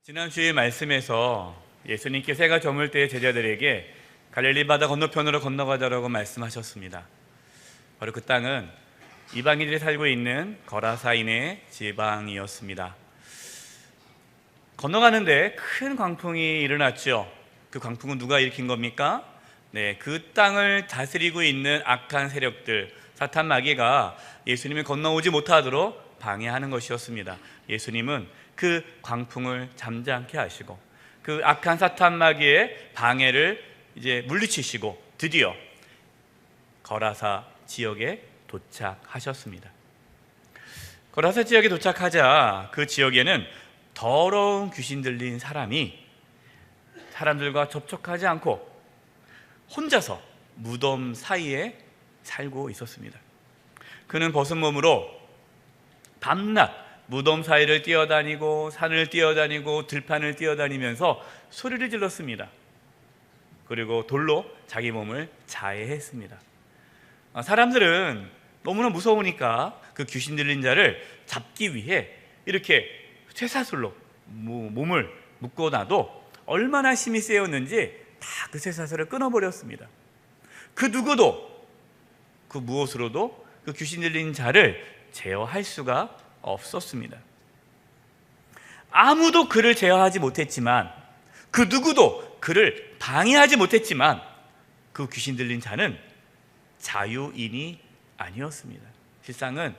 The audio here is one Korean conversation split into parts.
지난 주일 말씀에서 예수님께서 해가 저물 때 제자들에게 갈릴리 바다 건너편으로 건너가자라고 말씀하셨습니다. 바로 그 땅은 이방인들이 살고 있는 거라사인의 지방이었습니다. 건너가는데 큰 광풍이 일어났죠. 그 광풍은 누가 일으킨 겁니까? 그 땅을 다스리고 있는 악한 세력들, 사탄 마귀가 예수님을 건너오지 못하도록 방해하는 것이었습니다. 예수님은 그 광풍을 잠잠케 하시고 그 악한 사탄 마귀의 방해를 이제 물리치시고 드디어 거라사 지역에 도착하셨습니다. 거라사 지역에 도착하자 그 지역에는 더러운 귀신 들린 사람이 사람들과 접촉하지 않고 혼자서 무덤 사이에 살고 있었습니다. 그는 벗은 몸으로 밤낮 무덤 사이를 뛰어다니고 산을 뛰어다니고 들판을 뛰어다니면서 소리를 질렀습니다. 그리고 돌로 자기 몸을 자해했습니다. 사람들은 너무나 무서우니까 그 귀신 들린 자를 잡기 위해 이렇게 쇠사슬로 몸을 묶어놔도 얼마나 힘이 세었는지 다 그 쇠사슬을 끊어버렸습니다. 그 누구도 그 무엇으로도 그 귀신 들린 자를 제어할 수가 없었습니다. 아무도 그를 제어하지 못했지만 그 누구도 그를 방해하지 못했지만 그 귀신 들린 자는 자유인이 아니었습니다. 실상은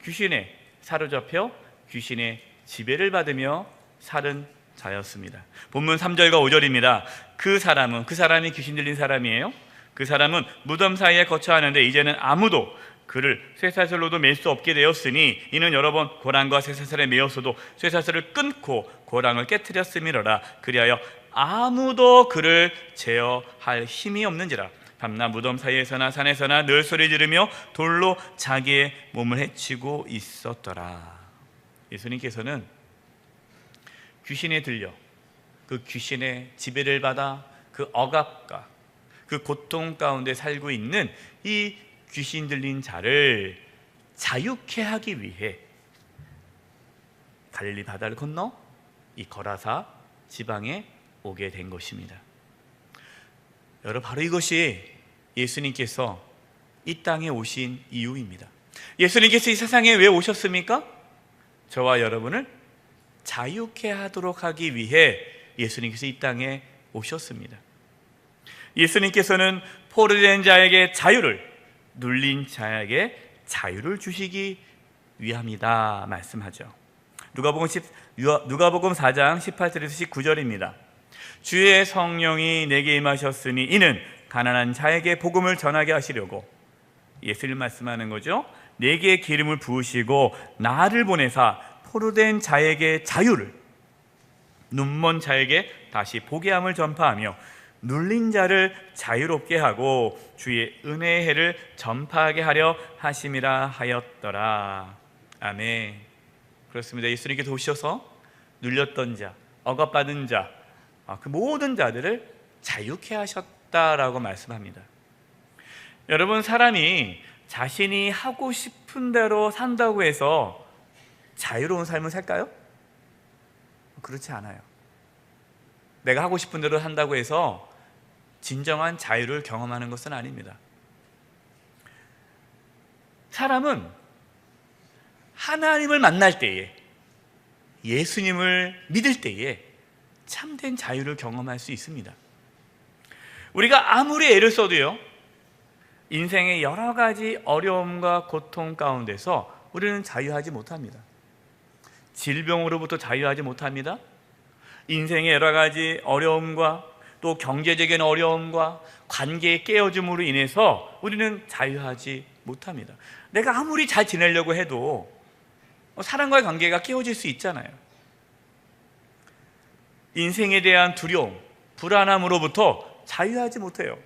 귀신에 사로잡혀 귀신의 지배를 받으며 사는 자였습니다. 본문 3절과 5절입니다. 그 사람이 귀신 들린 사람이에요. 그 사람은 무덤 사이에 거처하는데 이제는 아무도 그를 쇠사슬로도 맬 수 없게 되었으니 이는 여러 번 고랑과 쇠사슬에 매었어도 쇠사슬을 끊고 고랑을 깨트렸음이로라. 그리하여 아무도 그를 제어할 힘이 없는지라. 밤낮 무덤 사이에서나 산에서나 늘 소리 지르며 돌로 자기의 몸을 해치고 있었더라. 예수님께서는 귀신에 들려 그 귀신의 지배를 받아 그 억압과 그 고통 가운데 살고 있는 이 귀신 들린 자를 자유케 하기 위해 갈릴리 바다를 건너 이 거라사 지방에 오게 된 것입니다. 여러분, 바로 이것이 예수님께서 이 땅에 오신 이유입니다. 예수님께서 이 세상에 왜 오셨습니까? 저와 여러분을 자유케 하도록 하기 위해 예수님께서 이 땅에 오셨습니다. 예수님께서는 포로된 자에게 자유를, 눌린 자에게 자유를 주시기 위함이다 말씀하죠. 누가복음 4장 18절에서 19절입니다. 주의 성령이 내게 임하셨으니 이는 가난한 자에게 복음을 전하게 하시려고, 예수님 말씀하는 거죠. 내게 기름을 부으시고 나를 보내사 포로된 자에게 자유를, 눈먼 자에게 다시 보게 함을 전파하며 눌린 자를 자유롭게 하고 주의 은혜의 해를 전파하게 하려 하심이라 하였더라. 아멘. 그렇습니다. 예수님께서 오셔서 눌렸던 자, 억압받은 자, 그 모든 자들을 자유케 하셨다라고 말씀합니다. 여러분, 사람이 자신이 하고 싶은 대로 산다고 해서 자유로운 삶을 살까요? 그렇지 않아요. 내가 하고 싶은 대로 한다고 해서 진정한 자유를 경험하는 것은 아닙니다. 사람은 하나님을 만날 때에, 예수님을 믿을 때에 참된 자유를 경험할 수 있습니다. 우리가 아무리 애를 써도요, 인생의 여러 가지 어려움과 고통 가운데서 우리는 자유하지 못합니다. 질병으로부터 자유하지 못합니다. 인생의 여러 가지 어려움과 또 경제적인 어려움과 관계의 깨어짐으로 인해서 우리는 자유하지 못합니다. 내가 아무리 잘 지내려고 해도 사람과의 관계가 깨어질 수 있잖아요. 인생에 대한 두려움, 불안함으로부터 자유하지 못해요.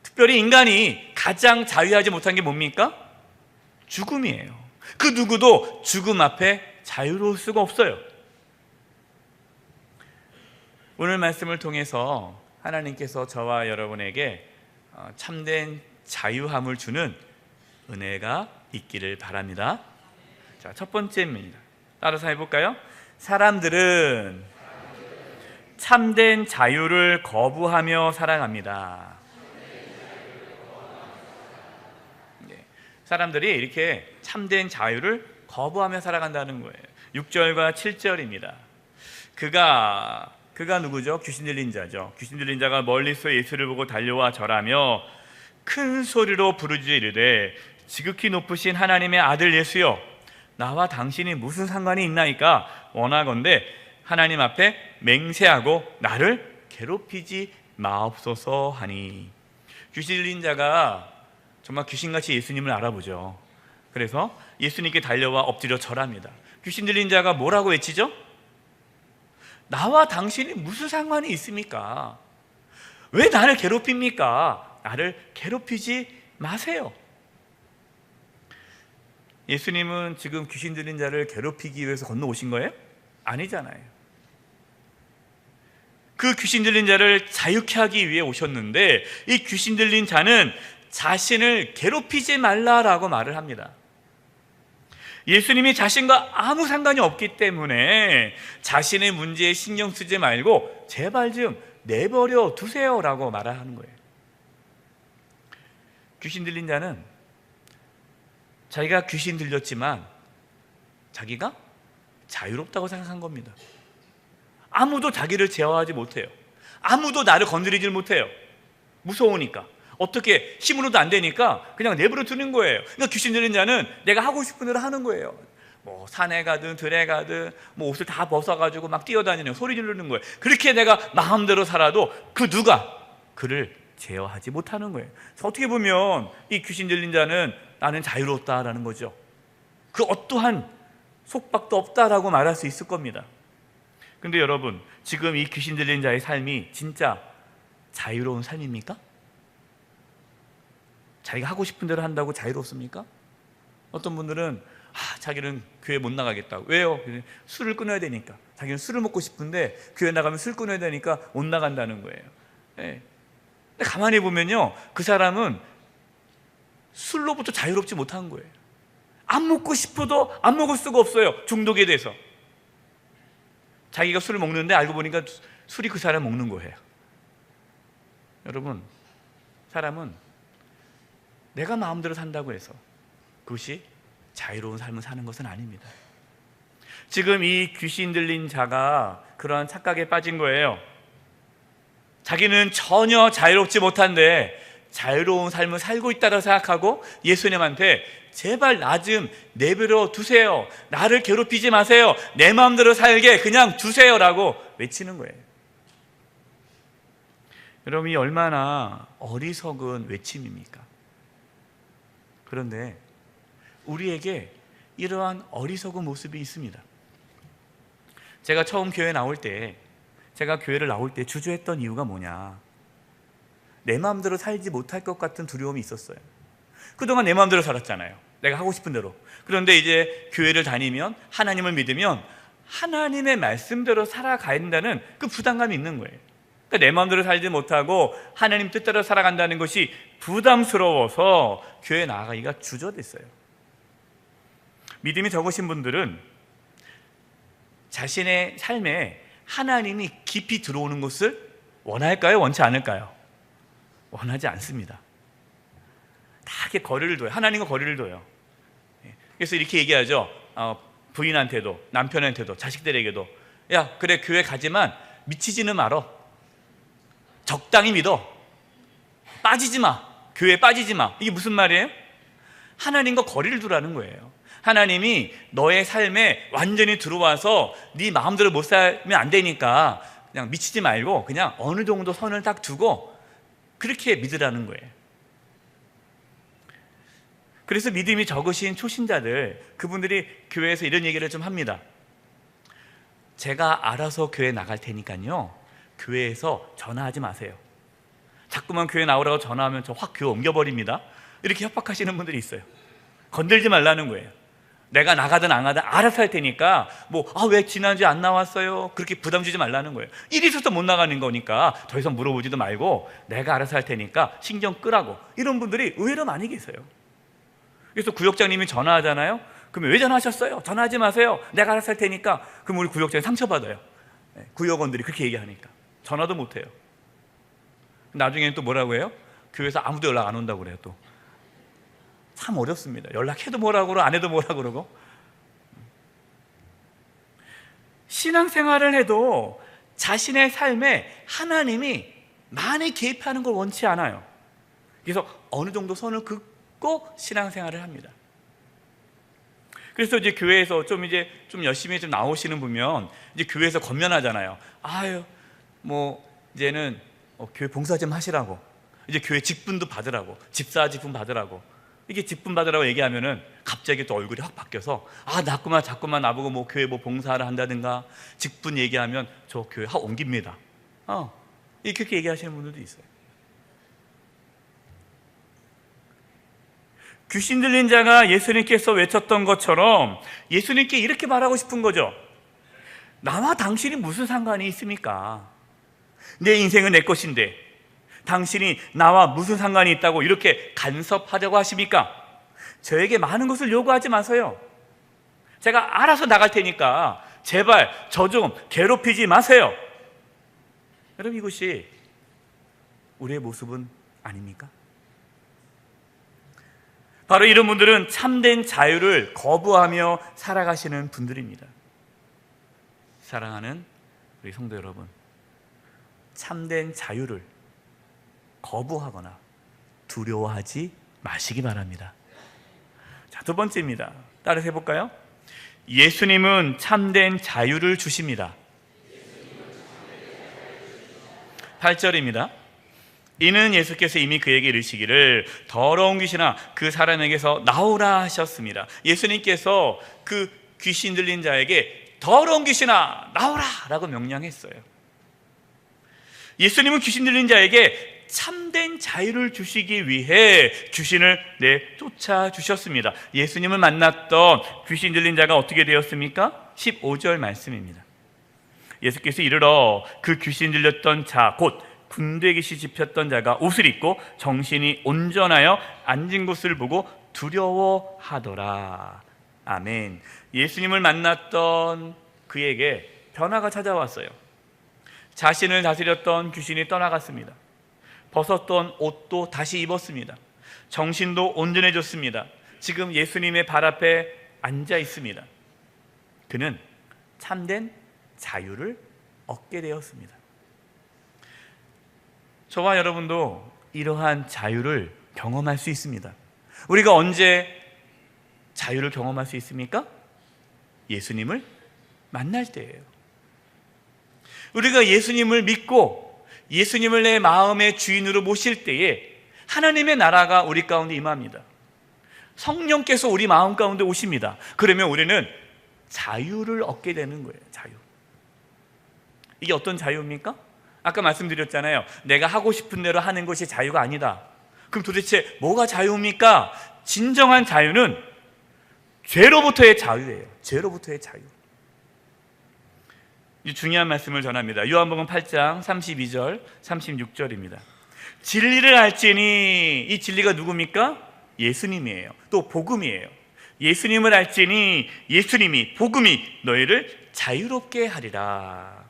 특별히 인간이 가장 자유하지 못한 게 뭡니까? 죽음이에요. 그 누구도 죽음 앞에 자유로울 수가 없어요. 오늘 말씀을 통해서 하나님께서 저와 여러분에게 참된 자유함을 주는 은혜가 있기를 바랍니다. 자, 첫 번째입니다. 따라서 해볼까요? 사람들은 참된 자유를 거부하며 살아갑니다. 사람들이 이렇게 참된 자유를 거부하며 살아간다는 거예요. 6절과 7절입니다. 그가 누구죠? 귀신 들린 자죠. 귀신 들린 자가 멀리서 예수를 보고 달려와 절하며 큰 소리로 부르짖어 이르되 지극히 높으신 하나님의 아들 예수여, 나와 당신이 무슨 상관이 있나이까? 원하건대 하나님 앞에 맹세하고 나를 괴롭히지 마옵소서 하니. 귀신 들린 자가 정말 귀신같이 예수님을 알아보죠. 그래서 예수님께 달려와 엎드려 절합니다. 귀신 들린 자가 뭐라고 외치죠? 나와 당신이 무슨 상관이 있습니까? 왜 나를 괴롭힙니까? 나를 괴롭히지 마세요. 예수님은 지금 귀신 들린 자를 괴롭히기 위해서 건너오신 거예요? 아니잖아요. 그 귀신 들린 자를 자유케 하기 위해 오셨는데, 이 귀신 들린 자는 자신을 괴롭히지 말라라고 말을 합니다. 예수님이 자신과 아무 상관이 없기 때문에 자신의 문제에 신경 쓰지 말고 제발 좀 내버려 두세요라고 말을 하는 거예요. 귀신 들린 자는 자기가 귀신 들렸지만 자기가 자유롭다고 생각한 겁니다. 아무도 자기를 제어하지 못해요. 아무도 나를 건드리질 못해요. 무서우니까. 어떻게 힘으로도 안 되니까 그냥 내버려 두는 거예요. 그러니까 귀신 들린 자는 내가 하고 싶은 대로 하는 거예요. 뭐 산에 가든 들에 가든 뭐 옷을 다 벗어가지고 막 뛰어다니는, 소리 지르는 거예요. 그렇게 내가 마음대로 살아도 그 누가 그를 제어하지 못하는 거예요. 어떻게 보면 이 귀신 들린 자는 나는 자유롭다라는 거죠. 그 어떠한 속박도 없다라고 말할 수 있을 겁니다. 근데 여러분, 지금 이 귀신 들린 자의 삶이 진짜 자유로운 삶입니까? 자기가 하고 싶은 대로 한다고 자유롭습니까? 어떤 분들은 자기는 교회 못 나가겠다고. 왜요? 술을 끊어야 되니까. 자기는 술을 먹고 싶은데 교회 나가면 술 끊어야 되니까 못 나간다는 거예요. 네. 근데 가만히 보면요, 그 사람은 술로부터 자유롭지 못한 거예요. 안 먹고 싶어도 안 먹을 수가 없어요. 중독에 대해서. 자기가 술을 먹는데 알고 보니까 술이 그 사람 먹는 거예요. 여러분, 사람은 내가 마음대로 산다고 해서 그것이 자유로운 삶을 사는 것은 아닙니다. 지금 이 귀신 들린 자가 그러한 착각에 빠진 거예요. 자기는 전혀 자유롭지 못한데 자유로운 삶을 살고 있다고 생각하고 예수님한테 제발 나 좀 내버려 두세요. 나를 괴롭히지 마세요. 내 마음대로 살게 그냥 두세요라고 외치는 거예요. 여러분, 이 얼마나 어리석은 외침입니까? 그런데 우리에게 이러한 어리석은 모습이 있습니다. 제가 처음 교회 나올 때, 제가 교회를 나올 때 주저했던 이유가 뭐냐, 내 마음대로 살지 못할 것 같은 두려움이 있었어요. 그동안 내 마음대로 살았잖아요. 내가 하고 싶은 대로. 그런데 이제 교회를 다니면, 하나님을 믿으면 하나님의 말씀대로 살아가야 된다는 그 부담감이 있는 거예요. 그러니까 내 마음대로 살지 못하고 하나님 뜻대로 살아간다는 것이 부담스러워서 교회에 나가기가 주저됐어요. 믿음이 적으신 분들은 자신의 삶에 하나님이 깊이 들어오는 것을 원할까요? 원치 않을까요? 원하지 않습니다. 다 이렇게 거리를 둬요. 하나님과 거리를 둬요. 그래서 이렇게 얘기하죠. 부인한테도, 남편한테도, 자식들에게도, 야, 그래, 교회 가지만 미치지는 말어. 적당히 믿어. 빠지지 마. 교회에 빠지지 마. 이게 무슨 말이에요? 하나님과 거리를 두라는 거예요. 하나님이 너의 삶에 완전히 들어와서 네 마음대로 못 살면 안 되니까 그냥 미치지 말고 그냥 어느 정도 선을 딱 두고 그렇게 믿으라는 거예요. 그래서 믿음이 적으신 초신자들, 그분들이 교회에서 이런 얘기를 좀 합니다. 제가 알아서 교회 나갈 테니까요, 교회에서 전화하지 마세요. 자꾸만 교회 나오라고 전화하면 저 확 교회 옮겨버립니다. 이렇게 협박하시는 분들이 있어요. 건들지 말라는 거예요. 내가 나가든 안 가든 알아서 할 테니까 왜 지난주에 안 나왔어요? 그렇게 부담 주지 말라는 거예요. 일이 있어서 못 나가는 거니까 더 이상 물어보지도 말고 내가 알아서 할 테니까 신경 끄라고. 이런 분들이 의외로 많이 계세요. 그래서 구역장님이 전화하잖아요. 그러면 왜 전화하셨어요? 전화하지 마세요. 내가 알아서 할 테니까. 그럼 우리 구역장이 상처받아요. 구역원들이 그렇게 얘기하니까 전화도 못해요. 나중에는 또 뭐라고 해요? 교회에서 아무도 연락 안 온다고 그래요. 또 참 어렵습니다. 연락해도 뭐라고 그러고 안 해도 뭐라고 그러고. 신앙생활을 해도 자신의 삶에 하나님이 많이 개입하는 걸 원치 않아요. 그래서 어느 정도 선을 긋고 신앙생활을 합니다. 그래서 이제 교회에서 좀 열심히 좀 나오시는 분면 이제 교회에서 권면하잖아요. 아유, 뭐 이제는 교회 봉사 좀 하시라고, 이제 교회 직분도 받으라고, 집사 직분 받으라고. 이게 직분 받으라고 얘기하면은 갑자기 또 얼굴이 확 바뀌어서 자꾸만 나보고 뭐 교회 뭐 봉사를 한다든가 직분 얘기하면 저 교회 확 옮깁니다. 이렇게 얘기하시는 분들도 있어요. 귀신 들린 자가 예수님께서 외쳤던 것처럼 예수님께 이렇게 말하고 싶은 거죠. 나와 당신이 무슨 상관이 있습니까? 내 인생은 내 것인데 당신이 나와 무슨 상관이 있다고 이렇게 간섭하려고 하십니까? 저에게 많은 것을 요구하지 마세요. 제가 알아서 나갈 테니까 제발 저 좀 괴롭히지 마세요. 여러분, 이것이 우리의 모습은 아닙니까? 바로 이런 분들은 참된 자유를 거부하며 살아가시는 분들입니다. 사랑하는 우리 성도 여러분, 참된 자유를 거부하거나 두려워하지 마시기 바랍니다. 자, 두 번째입니다. 따라서 해볼까요? 예수님은 참된 자유를 주십니다. 8절입니다. 이는 예수께서 이미 그에게 이르시기를 더러운 귀신아 그 사람에게서 나오라 하셨습니다. 예수님께서 그 귀신 들린 자에게 더러운 귀신아 나오라 라고 명령했어요. 예수님은 귀신 들린 자에게 참된 자유를 주시기 위해 귀신을 내쫓아 주셨습니다. 예수님을 만났던 귀신 들린 자가 어떻게 되었습니까? 15절 말씀입니다. 예수께서 이르러 그 귀신 들렸던 자 곧 군대 귀신 집혔던 자가 옷을 입고 정신이 온전하여 앉은 곳을 보고 두려워하더라. 아멘. 예수님을 만났던 그에게 변화가 찾아왔어요. 자신을 다스렸던 귀신이 떠나갔습니다. 벗었던 옷도 다시 입었습니다. 정신도 온전해졌습니다. 지금 예수님의 발 앞에 앉아 있습니다. 그는 참된 자유를 얻게 되었습니다. 저와 여러분도 이러한 자유를 경험할 수 있습니다. 우리가 언제 자유를 경험할 수 있습니까? 예수님을 만날 때예요. 우리가 예수님을 믿고 예수님을 내 마음의 주인으로 모실 때에 하나님의 나라가 우리 가운데 임합니다. 성령께서 우리 마음 가운데 오십니다. 그러면 우리는 자유를 얻게 되는 거예요. 자유. 이게 어떤 자유입니까? 아까 말씀드렸잖아요. 내가 하고 싶은 대로 하는 것이 자유가 아니다. 그럼 도대체 뭐가 자유입니까? 진정한 자유는 죄로부터의 자유예요. 죄로부터의 자유. 중요한 말씀을 전합니다. 요한복음 8장 32절 36절입니다. 진리를 알지니, 이 진리가 누굽니까? 예수님이에요. 또 복음이에요. 예수님을 알지니 예수님이 복음이 너희를 자유롭게 하리라.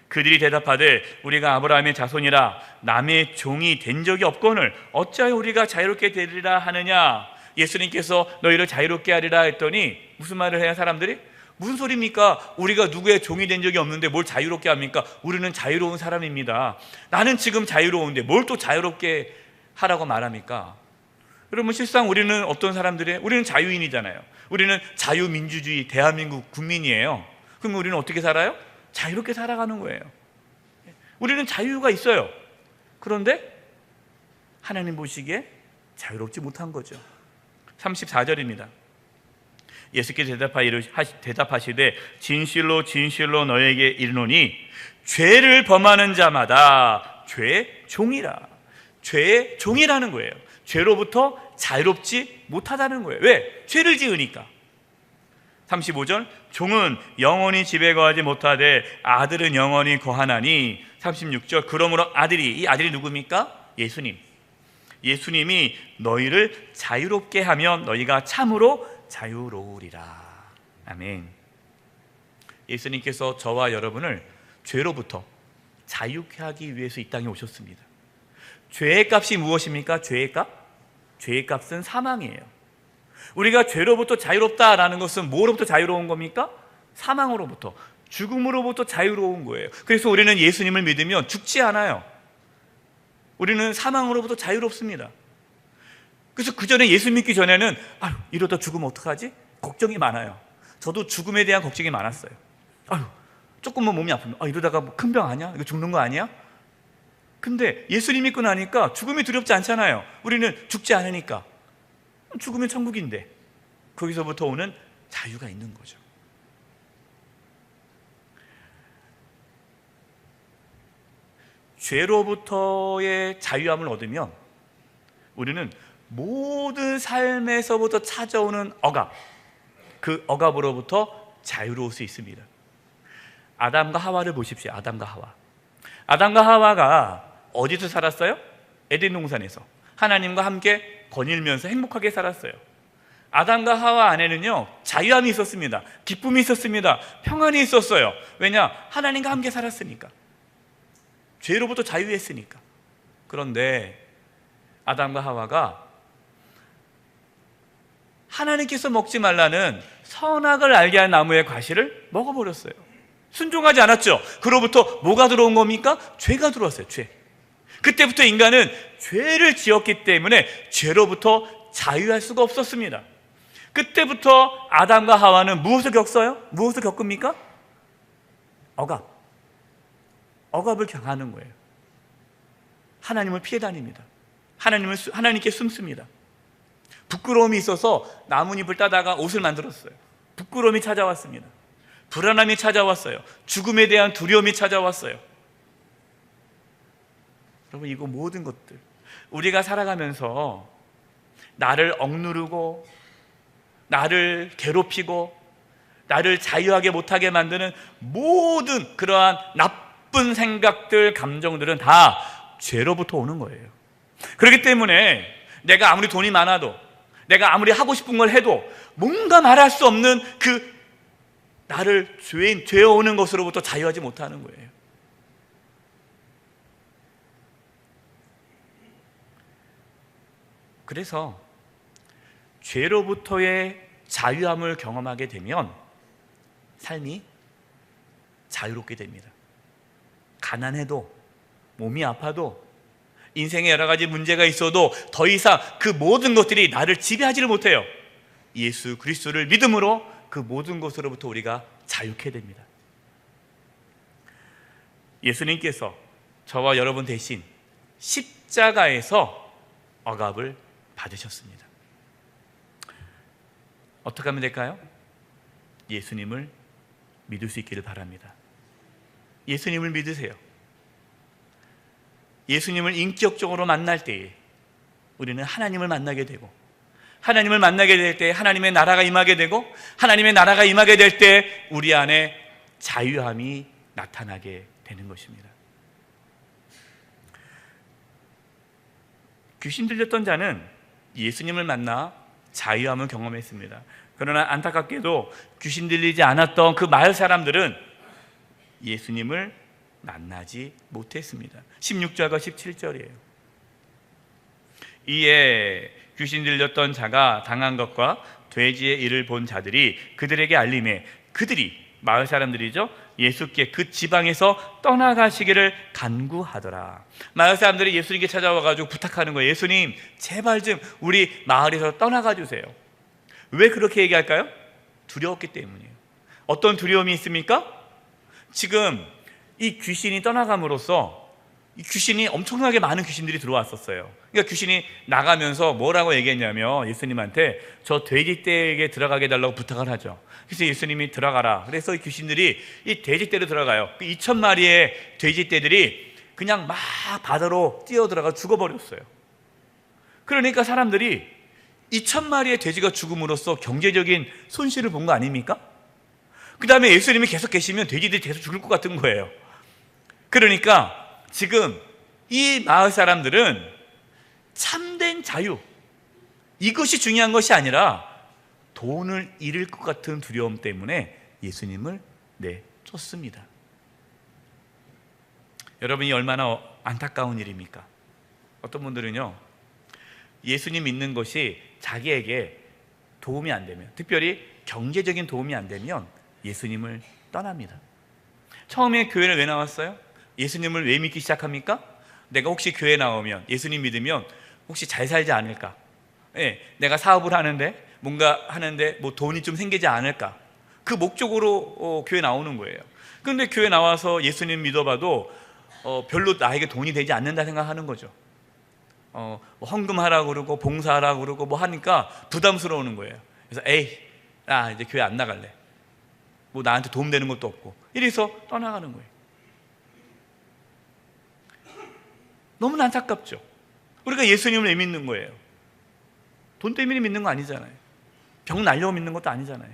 그들이 대답하되 우리가 아브라함의 자손이라 남의 종이 된 적이 없거늘 어찌하여 우리가 자유롭게 되리라 하느냐. 예수님께서 너희를 자유롭게 하리라 했더니 무슨 말을 해요? 사람들이 무슨 소리입니까? 우리가 누구의 종이 된 적이 없는데 뭘 자유롭게 합니까? 우리는 자유로운 사람입니다. 나는 지금 자유로운데 뭘 또 자유롭게 하라고 말합니까? 여러분, 실상 우리는 어떤 사람들이에요? 우리는 자유인이잖아요. 우리는 자유민주주의 대한민국 국민이에요. 그럼 우리는 어떻게 살아요? 자유롭게 살아가는 거예요. 우리는 자유가 있어요. 그런데 하나님 보시기에 자유롭지 못한 거죠. 34절입니다. 예수께서 대답하시되 진실로 진실로 너에게 이르노니 죄를 범하는 자마다 죄의 종이라. 죄의 종이라는 거예요. 죄로부터 자유롭지 못하다는 거예요. 왜? 죄를 지으니까. 35절 종은 영원히 집에 거하지 못하되 아들은 영원히 거하나니. 36절 그러므로 아들이, 이 아들이 누굽니까? 예수님. 예수님이 너희를 자유롭게 하면 너희가 참으로 자유로우리라. 아멘. 예수님께서 저와 여러분을 죄로부터 자유케 하기 위해서 이 땅에 오셨습니다. 죄의 값이 무엇입니까? 죄의 값? 죄의 값은 사망이에요. 우리가 죄로부터 자유롭다라는 것은 뭐로부터 자유로운 겁니까? 사망으로부터, 죽음으로부터 자유로운 거예요. 그래서 우리는 예수님을 믿으면 죽지 않아요. 우리는 사망으로부터 자유롭습니다. 그래서 그 전에 예수 믿기 전에는 이러다 죽으면 어떡하지? 걱정이 많아요. 저도 죽음에 대한 걱정이 많았어요. 조금만 몸이 아프면 이러다가 큰 병 아니야? 이거 죽는 거 아니야? 근데 예수님 믿고 나니까 죽음이 두렵지 않잖아요. 우리는 죽지 않으니까. 죽으면 천국인데 거기서부터 오는 자유가 있는 거죠. 죄로부터의 자유함을 얻으면 우리는 모든 삶에서부터 찾아오는 억압, 그 억압으로부터 자유로울 수 있습니다. 아담과 하와를 보십시오. 아담과 하와가 어디서 살았어요? 에덴 동산에서 하나님과 함께 거닐면서 행복하게 살았어요. 아담과 하와 안에는요, 자유함이 있었습니다. 기쁨이 있었습니다. 평안이 있었어요. 왜냐? 하나님과 함께 살았으니까. 죄로부터 자유했으니까. 그런데 아담과 하와가 하나님께서 먹지 말라는 선악을 알게 한 나무의 과실을 먹어버렸어요. 순종하지 않았죠. 그로부터 뭐가 들어온 겁니까? 죄가 들어왔어요. 죄. 그때부터 인간은 죄를 지었기 때문에 죄로부터 자유할 수가 없었습니다. 그때부터 아담과 하와는 무엇을 겪어요? 무엇을 겪습니까? 억압을 당하는 거예요. 하나님을 피해 다닙니다. 하나님께 숨습니다. 부끄러움이 있어서 나뭇잎을 따다가 옷을 만들었어요. 부끄러움이 찾아왔습니다. 불안함이 찾아왔어요. 죽음에 대한 두려움이 찾아왔어요. 여러분, 이거 모든 것들, 우리가 살아가면서 나를 억누르고 나를 괴롭히고 나를 자유하게 못하게 만드는 모든 그러한 나쁜 생각들, 감정들은 다 죄로부터 오는 거예요. 그렇기 때문에 내가 아무리 돈이 많아도, 내가 아무리 하고 싶은 걸 해도 뭔가 말할 수 없는 그 나를 죄어오는 것으로부터 자유하지 못하는 거예요. 그래서 죄로부터의 자유함을 경험하게 되면 삶이 자유롭게 됩니다. 가난해도, 몸이 아파도, 인생에 여러 가지 문제가 있어도 더 이상 그 모든 것들이 나를 지배하지를 못해요. 예수 그리스도를 믿음으로 그 모든 것으로부터 우리가 자유케 됩니다. 예수님께서 저와 여러분 대신 십자가에서 억압을 받으셨습니다. 어떻게 하면 될까요? 예수님을 믿을 수 있기를 바랍니다. 예수님을 믿으세요. 예수님을 인격적으로 만날 때에 우리는 하나님을 만나게 되고, 하나님을 만나게 될 때 하나님의 나라가 임하게 되고, 하나님의 나라가 임하게 될 때 우리 안에 자유함이 나타나게 되는 것입니다. 귀신 들렸던 자는 예수님을 만나 자유함을 경험했습니다. 그러나 안타깝게도 귀신 들리지 않았던 그 마을 사람들은 예수님을 만나지 못했습니다. 16절과 17절이에요. 이에 귀신 들렸던 자가 당한 것과 돼지의 일을 본 자들이 그들에게 알림해 그들이, 마을 사람들이죠, 예수께 그 지방에서 떠나가시기를 간구하더라. 마을 사람들이 예수님께 찾아와가지고 부탁하는 거예요. 예수님, 제발 좀 우리 마을에서 떠나가 주세요. 왜 그렇게 얘기할까요? 두려웠기 때문이에요. 어떤 두려움이 있습니까? 지금 이 귀신이 떠나감으로써 이 귀신이 엄청나게 많은 귀신들이 들어왔었어요. 그러니까 귀신이 나가면서 뭐라고 얘기했냐면 예수님한테 저 돼지떼에게 들어가게 해달라고 부탁을 하죠. 그래서 예수님이 들어가라. 그래서 이 귀신들이 이 돼지떼로 들어가요. 그 2,000마리의 돼지떼들이 그냥 막 바다로 뛰어들어가 죽어버렸어요. 그러니까 사람들이 2,000마리의 돼지가 죽음으로써 경제적인 손실을 본 거 아닙니까? 그 다음에 예수님이 계속 계시면 돼지들이 계속 죽을 것 같은 거예요. 그러니까 지금 이 마을 사람들은 참된 자유, 이것이 중요한 것이 아니라 돈을 잃을 것 같은 두려움 때문에 예수님을 내쫓습니다. 여러분이 얼마나 안타까운 일입니까? 어떤 분들은요, 예수님 믿는 것이 자기에게 도움이 안 되면, 특별히 경제적인 도움이 안 되면 예수님을 떠납니다. 처음에 교회를 왜 나왔어요? 예수님을 왜 믿기 시작합니까? 내가 혹시 교회 나오면, 예수님 믿으면 혹시 잘 살지 않을까? 내가 사업을 하는데, 뭔가 하는데 뭐 돈이 좀 생기지 않을까? 그 목적으로 교회 나오는 거예요. 그런데 교회 나와서 예수님 믿어봐도 별로 나에게 돈이 되지 않는다 생각하는 거죠. 헌금하라고 그러고 봉사하라고 그러고 뭐 하니까 부담스러우는 거예요. 그래서 나 이제 교회 안 나갈래. 뭐 나한테 도움되는 것도 없고. 이래서 떠나가는 거예요. 너무나 안타깝죠. 우리가 예수님을 왜 믿는 거예요? 돈 때문에 믿는 거 아니잖아요. 병 날려고 믿는 것도 아니잖아요.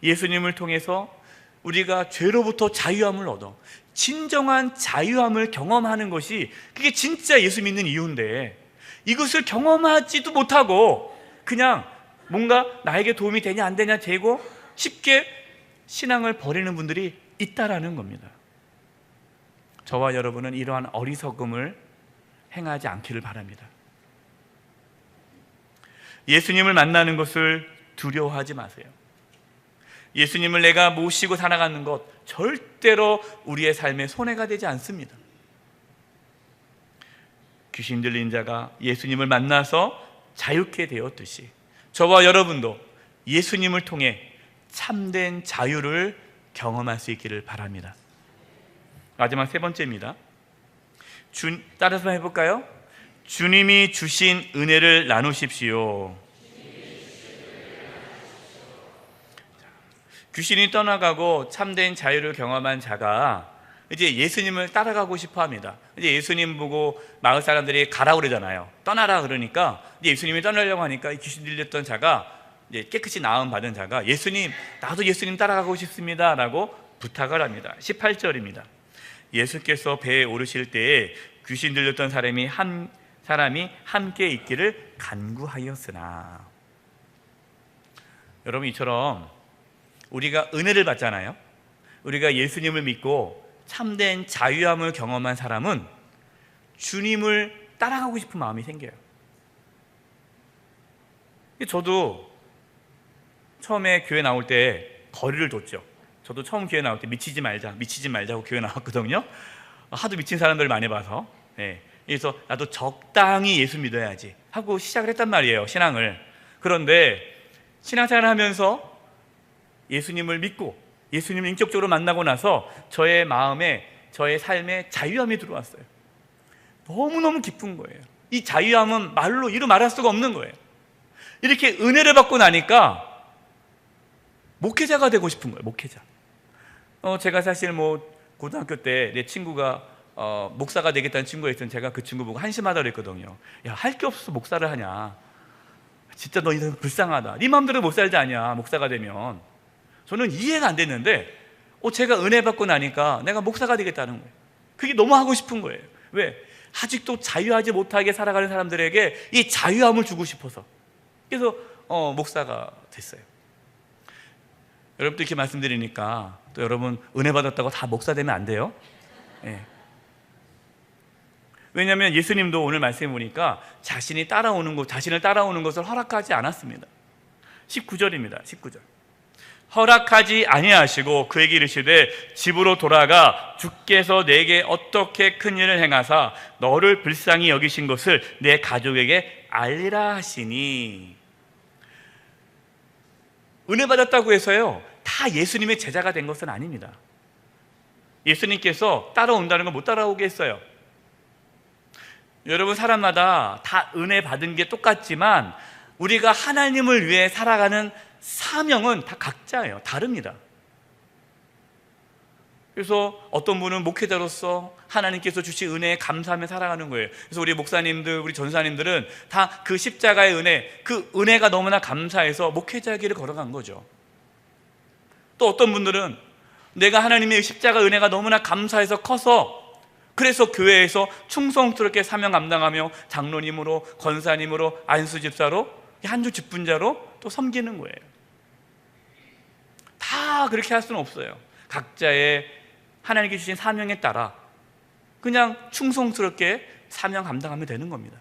예수님을 통해서 우리가 죄로부터 자유함을 얻어 진정한 자유함을 경험하는 것이, 그게 진짜 예수 믿는 이유인데, 이것을 경험하지도 못하고 그냥 뭔가 나에게 도움이 되냐 안 되냐 재고 쉽게 신앙을 버리는 분들이 있다라는 겁니다. 저와 여러분은 이러한 어리석음을 행하지 않기를 바랍니다. 예수님을 만나는 것을 두려워하지 마세요. 예수님을 내가 모시고 살아가는 것 절대로 우리의 삶에 손해가 되지 않습니다. 귀신 들린 자가 예수님을 만나서 자유케 되었듯이 저와 여러분도 예수님을 통해 참된 자유를 경험할 수 있기를 바랍니다. 마지막 세 번째입니다. 따라서 해볼까요? 주님이 주신 은혜를 나누십시오. 귀신이 떠나가고 참된 자유를 경험한 자가 이제 예수님을 따라가고 싶어 합니다. 이제 예수님 보고 마을 사람들이 가라 그러잖아요. 떠나라 그러니까 이제 예수님이 떠나려고 하니까 귀신 들렸던 자가, 이제 깨끗이 나음 받은 자가, 예수님, 나도 예수님 따라가고 싶습니다 라고 부탁을 합니다. 18절입니다. 예수께서 배에 오르실 때에 귀신 들렸던 사람이 함께 있기를 간구하였으나. 여러분, 이처럼 우리가 은혜를 받잖아요. 우리가 예수님을 믿고 참된 자유함을 경험한 사람은 주님을 따라가고 싶은 마음이 생겨요. 저도 처음에 교회 나올 때 거리를 뒀죠. 저도 처음 교회 나올 때 미치지 말자고 교회 나왔거든요. 하도 미친 사람들을 많이 봐서. 그래서 나도 적당히 예수 믿어야지 하고 시작을 했단 말이에요, 신앙을. 그런데 신앙생활을 하면서 예수님을 믿고 예수님을 인격적으로 만나고 나서 저의 마음에, 저의 삶에 자유함이 들어왔어요. 너무너무 기쁜 거예요. 이 자유함은 말로 이루 말할 수가 없는 거예요. 이렇게 은혜를 받고 나니까 목회자가 되고 싶은 거예요. 목회자. 제가 사실 고등학교 때 내 친구가 목사가 되겠다는 친구가 있으면 제가 그 친구 보고 한심하다 그랬거든요. 야, 할 게 없어서 목사를 하냐. 진짜 너 인생 불쌍하다. 네 마음대로 못 살지 않냐, 목사가 되면. 저는 이해가 안 됐는데 제가 은혜 받고 나니까 내가 목사가 되겠다는 거예요. 그게 너무 하고 싶은 거예요. 왜? 아직도 자유하지 못하게 살아가는 사람들에게 이 자유함을 주고 싶어서. 그래서 목사가 됐어요. 여러분들 이렇게 말씀드리니까 또 여러분 은혜 받았다고 다 목사 되면 안 돼요. 왜냐하면 예수님도 오늘 말씀해 보니까 자신을 따라오는 것을 허락하지 않았습니다. 19절입니다. 19절. 허락하지 아니하시고 그에게 이르시되 집으로 돌아가 주께서 내게 어떻게 큰 일을 행하사 너를 불쌍히 여기신 것을 내 가족에게 알리라 하시니. 은혜 받았다고 해서요 다 예수님의 제자가 된 것은 아닙니다. 예수님께서 따라온다는 건 못 따라오게 했어요. 여러분, 사람마다 다 은혜 받은 게 똑같지만 우리가 하나님을 위해 살아가는 사명은 다 각자예요. 다릅니다. 그래서 어떤 분은 목회자로서 하나님께서 주신 은혜에 감사하며 살아가는 거예요. 그래서 우리 목사님들, 우리 전사님들은 다 그 십자가의 은혜, 그 은혜가 너무나 감사해서 목회자 길을 걸어간 거죠. 또 어떤 분들은 내가 하나님의 십자가 은혜가 너무나 감사해서 커서, 그래서 교회에서 충성스럽게 사명 감당하며 장로님으로, 권사님으로, 안수집사로 한 주 직분자로 또 섬기는 거예요. 다 그렇게 할 수는 없어요. 각자의 하나님께 주신 사명에 따라 그냥 충성스럽게 사명 감당하면 되는 겁니다.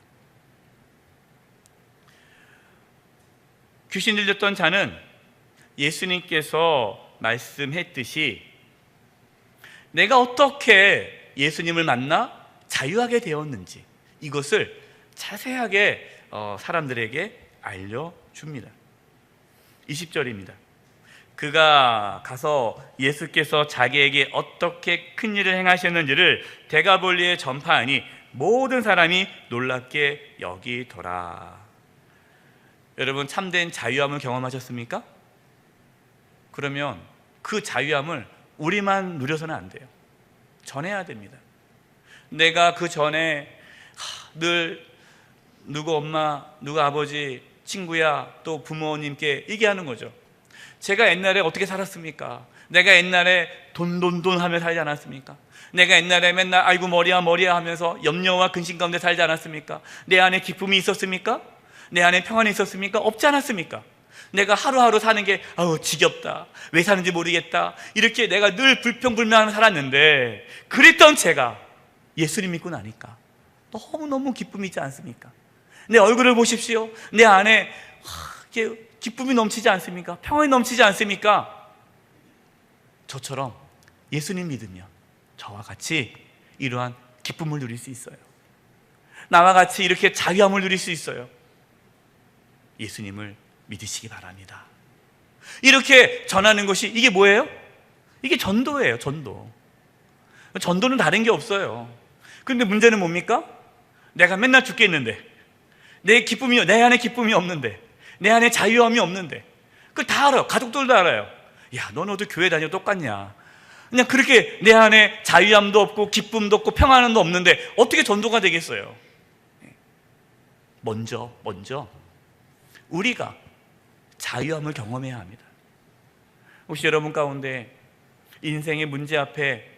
귀신 들렸던 자는 예수님께서 말씀했듯이 내가 어떻게 예수님을 만나 자유하게 되었는지 이것을 자세하게 사람들에게 알려줍니다. 20절입니다. 그가 가서 예수께서 자기에게 어떻게 큰 일을 행하셨는지를 데가볼리에 전파하니 모든 사람이 놀랍게 여기더라. 여러분, 참된 자유함을 경험하셨습니까? 그러면 그 자유함을 우리만 누려서는 안 돼요. 전해야 됩니다. 내가 그 전에 늘 누구 엄마, 누구 아버지, 친구야, 또 부모님께 얘기하는 거죠. 제가 옛날에 어떻게 살았습니까? 내가 옛날에 돈 하며 살지 않았습니까? 내가 옛날에 맨날 아이고 머리야 하면서 염려와 근심 가운데 살지 않았습니까? 내 안에 기쁨이 있었습니까? 내 안에 평안이 있었습니까? 없지 않았습니까? 내가 하루하루 사는 게 지겹다, 왜 사는지 모르겠다, 이렇게 내가 늘 불평불만하며 살았는데, 그랬던 제가 예수님 믿고 나니까 너무너무 기쁨이 있지 않습니까? 내 얼굴을 보십시오. 내 안에 기쁨이 넘치지 않습니까? 평안이 넘치지 않습니까? 저처럼 예수님 믿으면 저와 같이 이러한 기쁨을 누릴 수 있어요. 나와 같이 이렇게 자유함을 누릴 수 있어요. 예수님을 믿으시기 바랍니다. 이렇게 전하는 것이 이게 뭐예요? 이게 전도예요. 전도는 다른 게 없어요. 그런데 문제는 뭡니까? 내가 맨날 죽겠는데, 내 안에 기쁨이 없는데, 내 안에 자유함이 없는데, 그걸 다 알아요. 가족들도 알아요. 야, 너는 어떻게 교회 다녀 똑같냐? 그냥 그렇게 내 안에 자유함도 없고 기쁨도 없고 평안도 없는데 어떻게 전도가 되겠어요? 먼저 우리가 자유함을 경험해야 합니다. 혹시 여러분 가운데 인생의 문제 앞에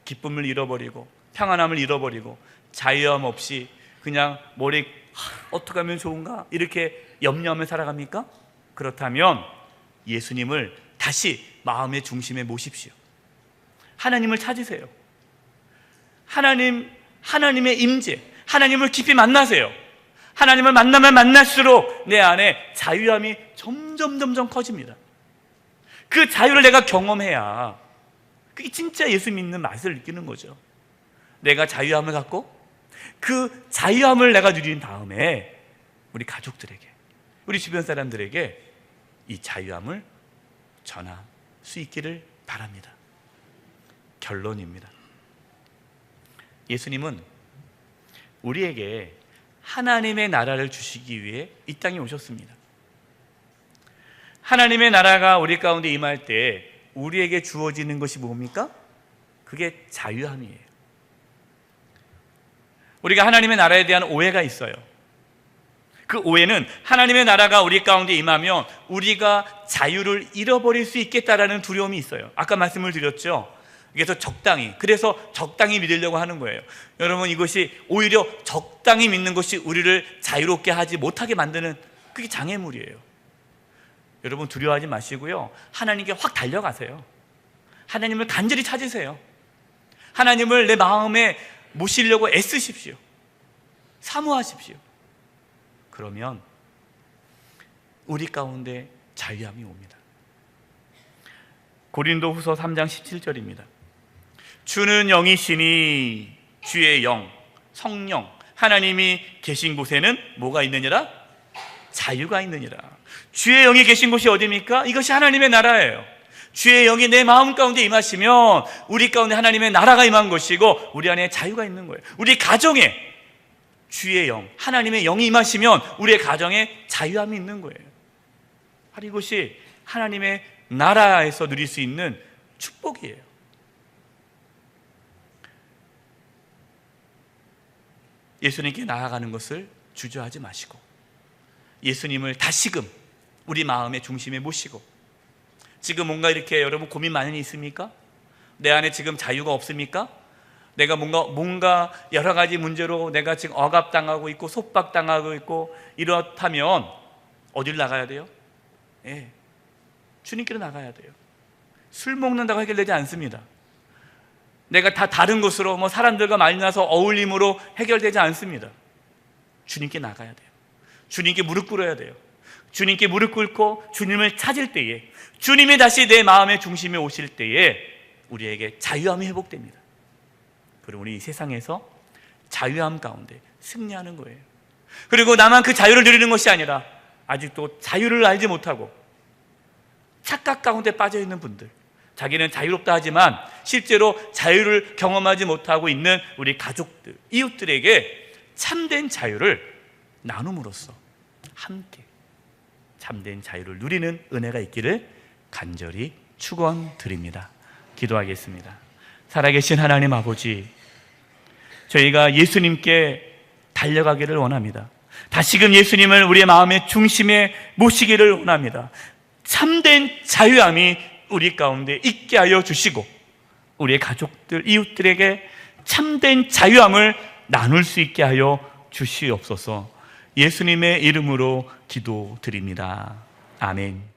기쁨을 잃어버리고 평안함을 잃어버리고 자유함 없이 그냥 어떻게 하면 좋은가 이렇게 염려하며 살아갑니까? 그렇다면 예수님을 다시 마음의 중심에 모십시오. 하나님을 찾으세요. 하나님의 임재, 하나님을 깊이 만나세요. 하나님을 만나면 만날수록 내 안에 자유함이 점점 커집니다. 그 자유를 내가 경험해야 그게 진짜 예수 믿는 맛을 느끼는 거죠. 내가 자유함을 갖고 그 자유함을 내가 누린 다음에 우리 가족들에게, 우리 주변 사람들에게 이 자유함을 전할 수 있기를 바랍니다. 결론입니다. 예수님은 우리에게 하나님의 나라를 주시기 위해 이 땅에 오셨습니다. 하나님의 나라가 우리 가운데 임할 때 우리에게 주어지는 것이 뭡니까? 그게 자유함이에요. 우리가 하나님의 나라에 대한 오해가 있어요. 그 오해는 하나님의 나라가 우리 가운데 임하면 우리가 자유를 잃어버릴 수 있겠다라는 두려움이 있어요. 아까 말씀을 드렸죠. 그래서 적당히 믿으려고 하는 거예요. 여러분, 이것이 오히려 적당히 믿는 것이 우리를 자유롭게 하지 못하게 만드는 그게 장애물이에요. 여러분, 두려워하지 마시고요, 하나님께 확 달려가세요. 하나님을 간절히 찾으세요. 하나님을 내 마음에 모시려고 애쓰십시오. 사모하십시오. 그러면 우리 가운데 자유함이 옵니다. 고린도후서 3장 17절입니다. 주는 영이시니 주의 영, 성령, 하나님이 계신 곳에는 뭐가 있느니라? 자유가 있느니라. 주의 영이 계신 곳이 어디입니까? 이것이 하나님의 나라예요. 주의 영이 내 마음 가운데 임하시면 우리 가운데 하나님의 나라가 임한 것이고 우리 안에 자유가 있는 거예요. 우리 가정에 주의 영, 하나님의 영이 임하시면 우리의 가정에 자유함이 있는 거예요. 바로 이것이 하나님의 나라에서 누릴 수 있는 축복이에요. 예수님께 나아가는 것을 주저하지 마시고 예수님을 다시금 우리 마음의 중심에 모시고, 지금 뭔가 이렇게 여러분 고민 많은 일 있습니까? 내 안에 지금 자유가 없습니까? 내가 뭔가 여러 가지 문제로 내가 지금 억압당하고 있고 속박당하고 있고 이렇다면 어딜 나가야 돼요? 예, 주님께로 나가야 돼요. 술 먹는다고 해결되지 않습니다. 내가 다 다른 곳으로 사람들과 만나서 어울림으로 해결되지 않습니다. 주님께 나가야 돼요. 주님께 무릎 꿇어야 돼요. 주님께 무릎 꿇고 주님을 찾을 때에, 주님이 다시 내 마음의 중심에 오실 때에 우리에게 자유함이 회복됩니다. 그리고 우리 이 세상에서 자유함 가운데 승리하는 거예요. 그리고 나만 그 자유를 누리는 것이 아니라 아직도 자유를 알지 못하고 착각 가운데 빠져있는 분들, 자기는 자유롭다 하지만 실제로 자유를 경험하지 못하고 있는 우리 가족들, 이웃들에게 참된 자유를 나눔으로써 함께 참된 자유를 누리는 은혜가 있기를 간절히 축원드립니다. 기도하겠습니다. 살아계신 하나님 아버지, 저희가 예수님께 달려가기를 원합니다. 다시금 예수님을 우리의 마음의 중심에 모시기를 원합니다. 참된 자유함이 우리 가운데 있게 하여 주시고 우리의 가족들, 이웃들에게 참된 자유함을 나눌 수 있게 하여 주시옵소서. 예수님의 이름으로 기도드립니다. 아멘.